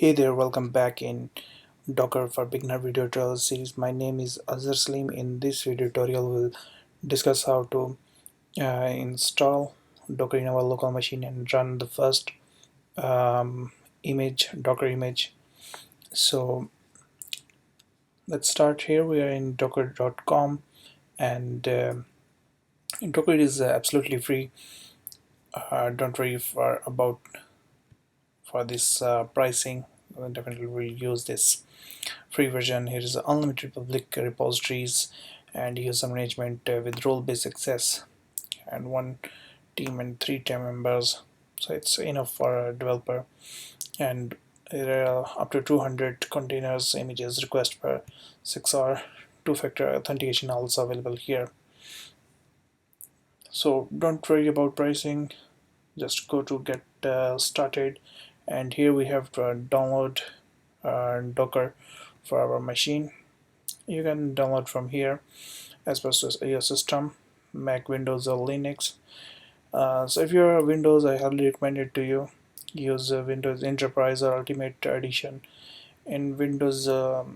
Hey there, welcome back in Docker for Beginner video tutorial series. My name is Azhar Salim. In this video tutorial, we'll discuss how to install Docker in our local machine and run the first Docker image. So let's start here. We are in docker.com and Docker is absolutely free. Don't worry for this pricing. Definitely will use this free version. Here is unlimited public repositories and user management with role-based access and one team and 3 team members, so it's enough for a developer. And there are up to 200 containers images request per 6 hour. Two-factor authentication also available here, so don't worry about pricing. Just go to get started, and here we have to download Docker for our machine. You can download from here as per your system, Mac, Windows, or Linux. So if you're a Windows, I highly recommend it to you. Use Windows Enterprise or Ultimate Edition. In Windows,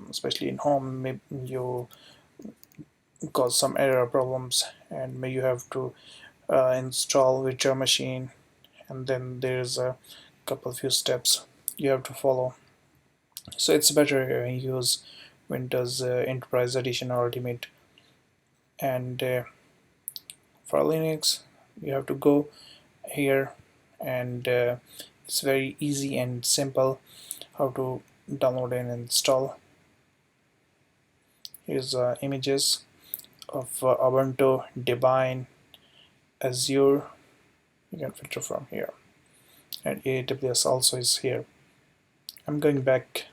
especially in home, maybe you cause some error problems, and may you have to install virtual machine, and then there's a few steps you have to follow. So it's better use Windows Enterprise Edition or Ultimate. And for Linux, you have to go here, and it's very easy and simple how to download and install. Here's images of Ubuntu, Debian, Azure. You can filter from here, and AWS also is here. I'm going back.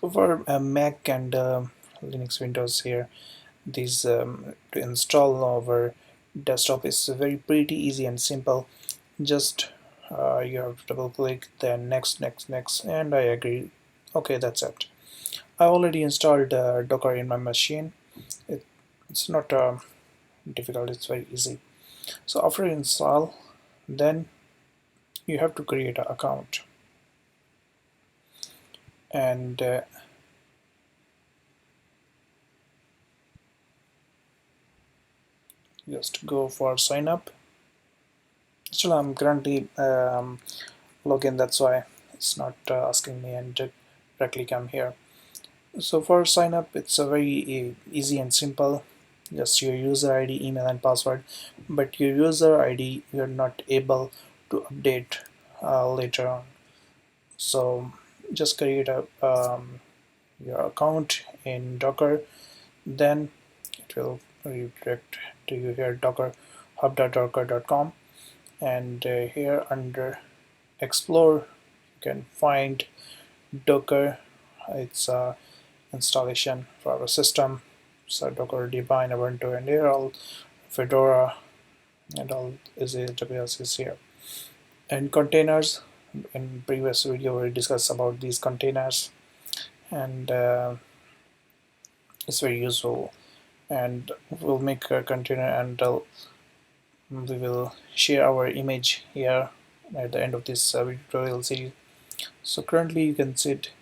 So for Mac and Linux, Windows here, these to install over desktop is very pretty easy and simple. Just you have to double click, then next, and I agree. Okay, that's it. I already installed Docker in my machine. It's not difficult, it's very easy. So after install, then you have to create an account, and just go for sign up. Still, I'm currently login, that's why it's not asking me, and directly come here. So for sign up, it's a very easy and simple. Just your user ID, email, and password. But your user ID you're not able to update later on. So just create a your account in Docker. Then it will redirect to you here, Docker hub.docker.com, and here under explore you can find Docker. It's a installation for our system. So Docker, Debian, Ubuntu, and here all Fedora and all is AWS is here. And containers, in previous video we discussed about these containers, and it's very useful. And we'll make a container, and we will share our image here at the end of this tutorial series. So currently you can sit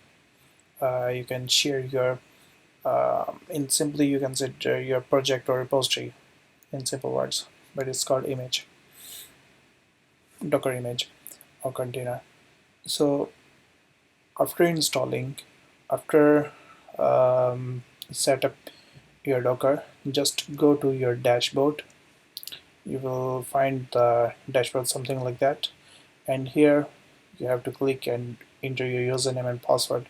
you can share your in simply you can set your project or repository in simple words, but it's called image, Docker image or container. So after installing, after set up your Docker, just go to your dashboard. You will find the dashboard something like that, and here you have to click and enter your username and password.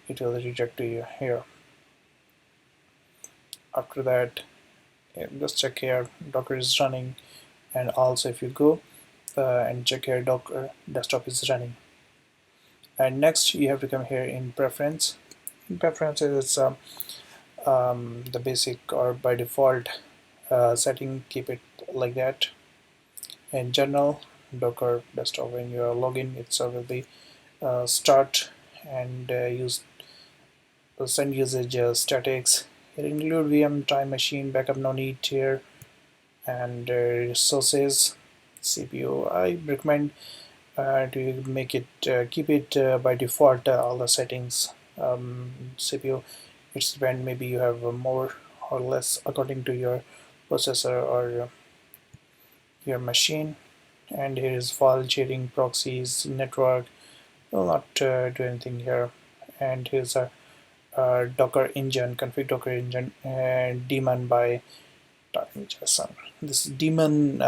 It will redirect to you here. After that, just check here Docker is running, and also if you go and check here Docker desktop is running. And next you have to come here in preference. In preferences, it's the basic or by default setting, keep it like that. In general, Docker desktop, when you are login, it will be start and use send usage statics. It include VM, time machine, backup no need here, and resources, CPU. I recommend to make it keep it by default all the settings. CPU, it's depend, maybe you have more or less according to your processor or your machine. And here is file sharing, proxies, network. Will not do anything here. And here's a Docker engine, config Docker engine, and daemon by .json. This daemon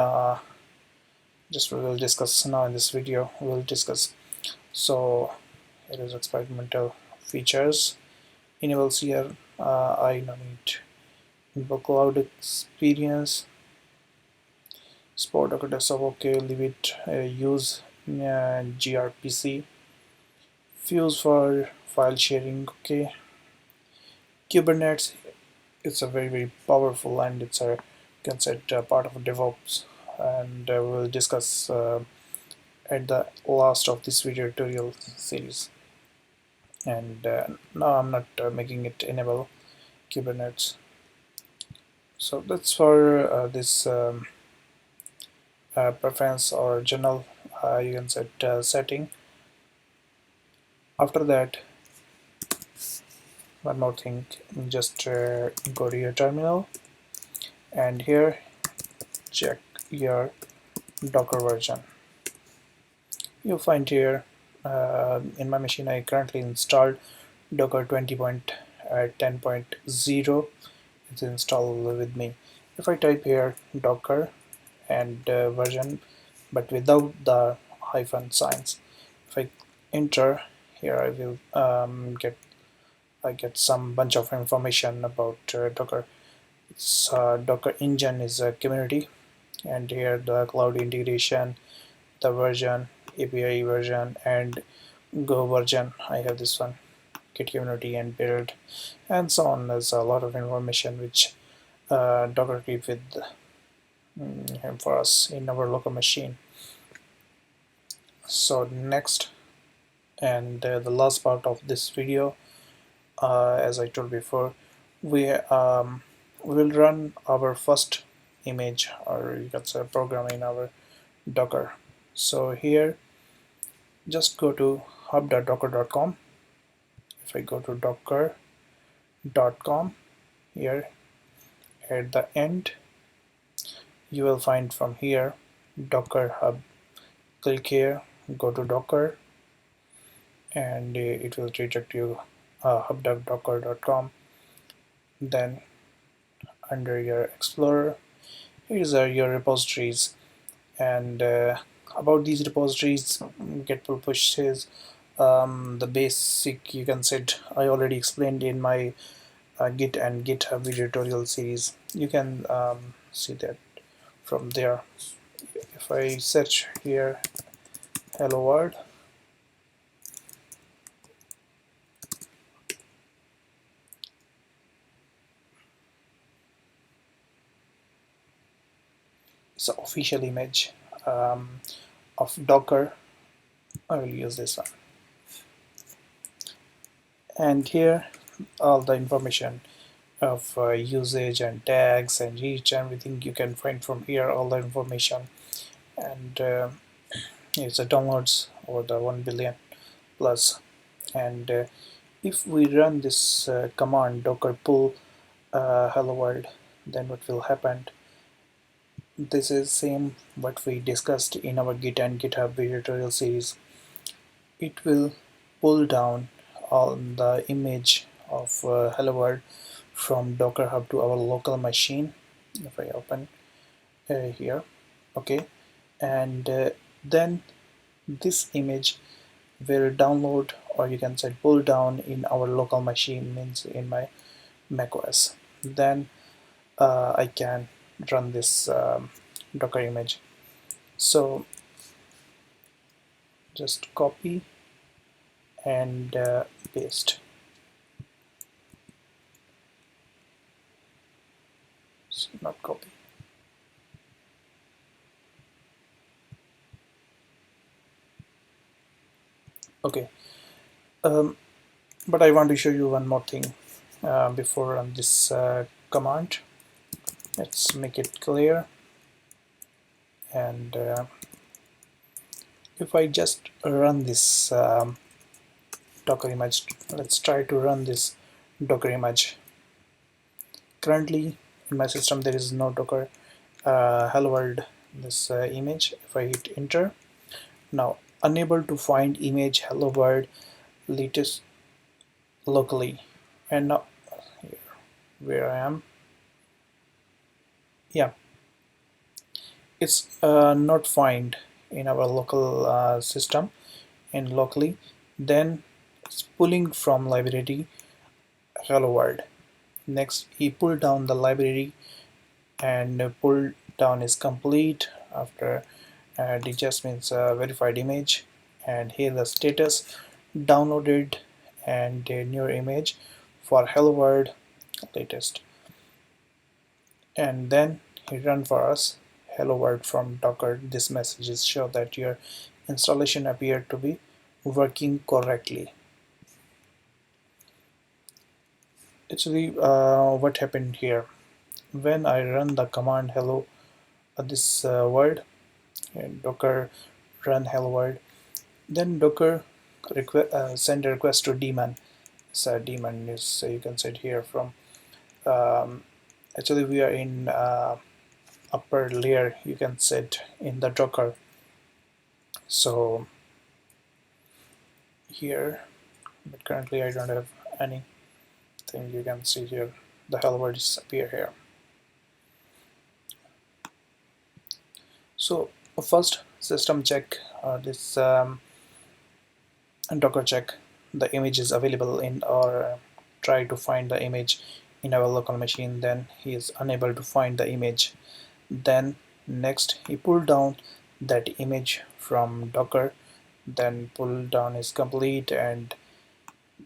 just we will discuss now in this video. We'll discuss. So it is experimental features. Enables here. I don't need invoke cloud experience. Support Docker desktop. Okay, leave it. Use gRPC. Fuse for file sharing. Okay. Kubernetes. It's a very powerful, and it's a considered part of DevOps, and we'll discuss at the last of this video tutorial series. And now I'm not making it enable Kubernetes. So that's for this preference or general you can set setting. After that, one more thing, just go to your terminal, and here check your Docker version. You'll find here in my machine I currently installed Docker 20.10.0. It's installed with me. If I type here Docker and version, but without the hyphen signs, if I enter here, I will get some bunch of information about Docker. It's Docker engine is a community, and here the cloud integration, the version, API version, and Go version. I have this one, Git community and build, and so on. There's a lot of information which Docker keep with for us in our local machine. So next and the last part of this video, as I told before, we will run our first image, or you can say program, in our Docker. So here just go to hub.docker.com. If I go to docker.com, here at the end you will find from here Docker Hub. Click here, go to Docker, and it will redirect you hub.docker.com. Then under your Explorer, here's your repositories, and about these repositories, get pull pushes, the basic you can set I already explained in my Git and GitHub video tutorial series. You can see that from there. If I search here hello world, it's an official image of Docker. I will use this one, and here all the information of usage and tags and reach, everything you can find from here, all the information. And it's a downloads over the 1 billion plus. And if we run this command docker pull hello world, then what will happen? This is same what we discussed in our Git and GitHub video tutorial series. It will pull down all the image of hello world from Docker Hub to our local machine. If I open here, okay, and then this image will download, or you can say pull down, in our local machine, means in my macOS. Then I can run this Docker image. So just copy and paste. So not copy. Okay, but I want to show you one more thing before run this command. Let's make it clear, and if I just run this Docker image, let's try to run this Docker image. Currently in my system there is no Docker hello world this image. If I hit enter, now unable to find image hello world latest locally, and now here where I am, yeah, it's not find in our local system and locally. Then it's pulling from library hello world. Next he pulled down the library and pull down is complete after it just means verified image, and here the status downloaded and a new image for hello world latest, and then he run for us hello world from Docker. This messages show that your installation appeared to be working correctly. Actually what happened here, when I run the command hello this world and Docker run hello world, then Docker send a request to daemon. So daemon is you can set here from actually we are in upper layer, you can set in the Docker. So here, but currently I don't have anything. You can see here the hello world is appear here. So first system check this Docker check the image is available in, or try to find the image in our local machine. Then he is unable to find the image. Then next he pulled down that image from Docker. Then pull down is complete and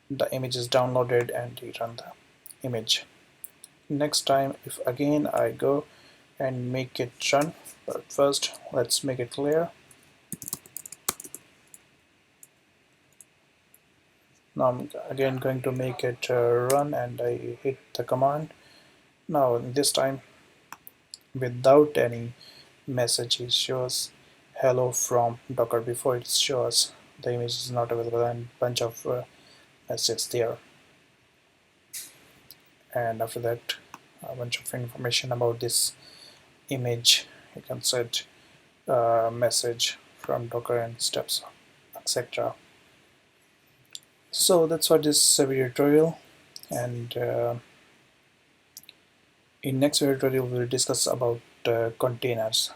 the image is downloaded and he run the image. Next time if again I go and make it run, but first let's make it clear. Now I'm again going to make it run and I hit the command. Now this time without any message it shows hello from Docker. Before it shows the image is not available and bunch of messages there, and after that a bunch of information about this image. You can set message from Docker and steps, etc. So that's what this video tutorial, and in next video tutorial we'll discuss about containers.